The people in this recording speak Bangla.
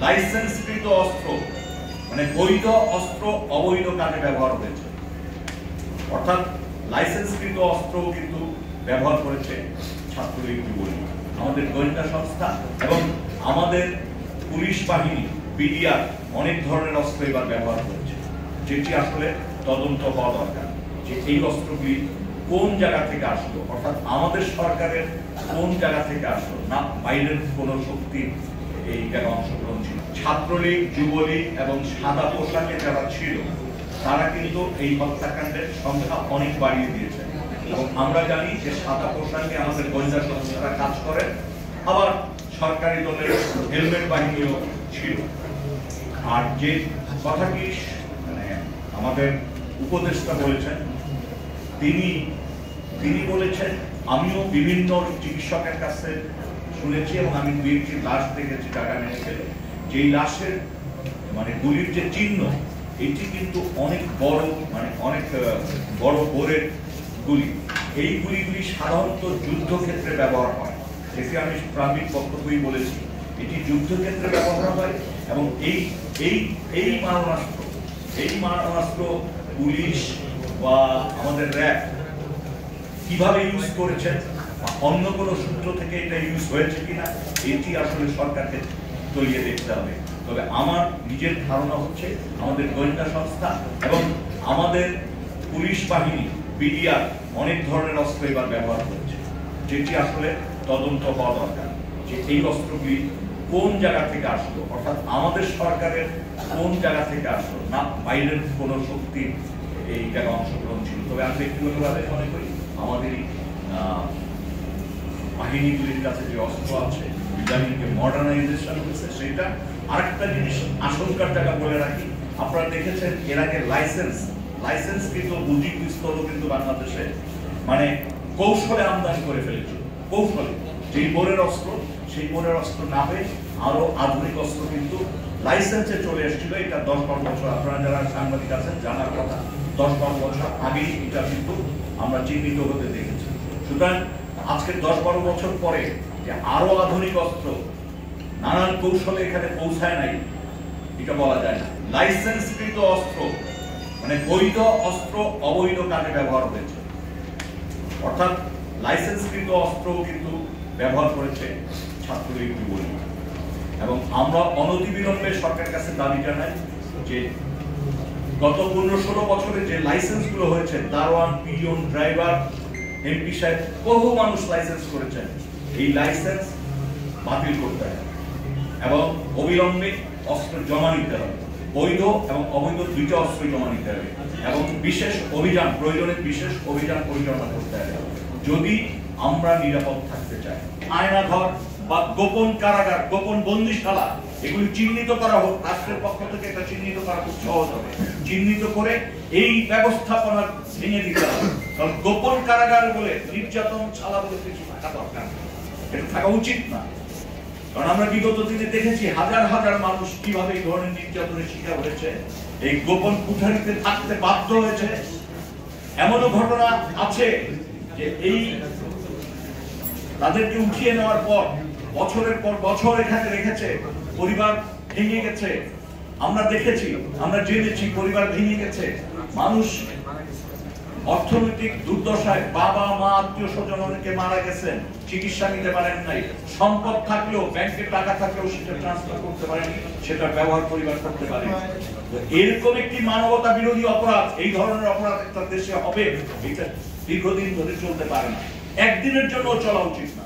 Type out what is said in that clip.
লাইসেন্সকৃত অস্ত্র মানে বৈধ অস্ত্র অবৈধ কাজে ব্যবহার হয়েছে। অর্থাৎ লাইসেন্সকৃত অস্ত্র কিন্তু ব্যবহার করেছে ছাত্রলীগ যুবলীগ, আমাদের গোয়েন্দা সংস্থা এবং আমাদের পুলিশ বাহিনী বিডিআর অনেক ধরনের অস্ত্র এবার ব্যবহার করেছে, যেটি আসলে তদন্ত হওয়া দরকার যে এই অস্ত্রগুলি কোন জায়গা থেকে আসলো, অর্থাৎ আমাদের সরকারের কোন জায়গা থেকে আসলো, না বাইরের কোন শক্তির এই জায়গায় অংশগ্রহণ ছিল। ছাত্রলীগ যুবলীগ এবং সাদা পোশাকে যারা ছিল তারা কিন্তু এই হত্যাকাণ্ডের সংখ্যা অনেক বাড়িয়ে দিয়েছে এবং আমরা জানি যে সাদা পোশাকে আমাদের গোয়েন্দা সংস্থারা কাজ করে, আবার সরকারি দলের হেলমেট বাহিনীও ছিল। আর যে কথাটি মানে আমাদের উপদেষ্টা বলেছেন, তিনি বলেছেন, আমিও বিভিন্ন চিকিৎসকের কাছে শুনেছি এবং আমি দুই একটি লাশ দেখেছি টাকা নিয়ে গেলে, যেই লাশের মানে গুলির যে চিহ্ন এটি কিন্তু অনেক বড়, মানে অনেক বড় বোরের গুলি। এই গুলিগুলি সাধারণত যুদ্ধক্ষেত্রে ব্যবহার হয়, যেটি আমি প্রাথমিক বক্তব্যই বলেছি, এটি যুদ্ধক্ষেত্রে ব্যবহার হয় এবং এই মারণাস্ত্র পুলিশ বা আমাদের র্যাব কিভাবে ইউজ করেছেন, অন্য কোনো সূত্র থেকে এটা ইউজ হয়েছে কিনা এটি আসলে সরকারকে তলিয়ে দেখতে হবে। তবে আমার নিজের ধারণা হচ্ছে আমাদের গোয়েন্দা সংস্থা এবং আমাদের পুলিশ বাহিনী বিডিআর অনেক ধরনের অস্ত্র এবার ব্যবহার করেছে, যেটি আসলে তদন্ত হওয়া দরকার যে এই অস্ত্রগুলি কোন জায়গা থেকে আসলো, অর্থাৎ আমাদের সরকারের কোন জায়গা থেকে আসলো, না বাইরের কোন শক্তির এই জায়গায় অংশগ্রহণ ছিল। তবে আমি ব্যক্তিগতভাবে মনে করি আমাদের বাহিনীগুলির কাছে যে অস্ত্র আছে, ইদানিংকে মডার্নাইজেশন হয়েছে, সেটা আরেকটা জিনিস আশঙ্কার জায়গা বলে রাখি। আপনারা দেখেছেন এর আগে লাইসেন্স কিন্তু বুদ্ধি পিস্তলও কিন্তু বাংলাদেশে মানে কৌশলে আমদানি করে ফেলেছিল, কৌশলে যেই বোরের অস্ত্র সেই বোরের অস্ত্র না পেয়ে আরো আধুনিক অস্ত্র কিন্তু লাইসেন্সে চলে এসেছিল। এটা 10-12 বছর, আপনারা যারা সাংবাদিক আছেন জানার কথা, 10-12 বছর আগেই এটা কিন্তু আমরা চিহ্নিত হতে দেখেছি। সুতরাং আজকে 10-12 বছর পরে যে আরো আধুনিক অস্ত্র নানান কৌশলে এখানে পৌঁছায় নাই এটা বলা যায় না। লাইসেন্সকৃত অস্ত্র মানে বৈধ অস্ত্র অবৈধ কাজে ব্যবহার হয়েছে, অর্থাৎ লাইসেন্সকৃত অস্ত্র কিন্তু ব্যবহার করেছে ছাত্রলীগ যুবলীগ এবং আমরা অনতিবিলম্বে সরকারের কাছে দাবি জানাই যে গত 15-16 বছরে যে লাইসেন্স গুলো হয়েছে, দারোয়ান, পিয়ন, ড্রাইভার, এমপি সাহেব, বহু মানুষ লাইসেন্স করেছেন, এই লাইসেন্স বাতিল করতে হবে এবং অবিলম্বে অস্ত্র জমা নিতে হবে, বৈধ এবং অবৈধ দুইটা অস্ত্র জমা নিতে হবে এবং বিশেষ অভিযান, প্রয়োজনে বিশেষ অভিযান পরিচালনা করতে হবে যদি আমরা নিরাপদ থাকতে চাই। আয়নাঘর বা গোপন কারাগার, গোপন বন্দিশালা এগুলি চিহ্নিত করা হোক, রাষ্ট্রের পক্ষ থেকে এটা চিহ্নিত করা খুব সহজ হবে, চিহ্নিত করে এই ব্যবস্থাপনা ভেঙে দিতে হবে। কারণ গোপন কারাগার বলে নির্যাতন ছাড়া বলে কিছু থাকা দরকার, এটা থাকা উচিত না। কারণ আমরা বিগত দিনে দেখেছি হাজার হাজার মানুষ কিভাবে এই ধরনের নির্যাতনের শিকার হয়েছে, এই গোপন কুঠারিতে থাকতে বাধ্য হয়েছে। এমনও ঘটনা আছে যে এই তাদেরকে উঠিয়ে নেওয়ার পর বছরের পর বছর এখানে রেখেছে, পরিবার ভেঙে গেছে, আমরা দেখেছি, আমরা জেনেছি পরিবার ভেঙে গেছে, মানুষ অর্থনৈতিক দুর্দশায়, বাবা মা আত্মীয় স্বজন অনেকে মারা গেছেন, চিকিৎসা নিতে পারেন নাই, সম্পদ থাকলেও ব্যাংকে টাকা থাকলেও সেটা ট্রান্সফার করতে পারেনি, সেটা ব্যবহার পরিবার করতে পারে। এরকম একটি মানবতা বিরোধী অপরাধ, এই ধরনের অপরাধ একটা দেশে হবে, এটা দীর্ঘদিন ধরে চলতে পারে না, একদিনের জন্য চলা উচিত না।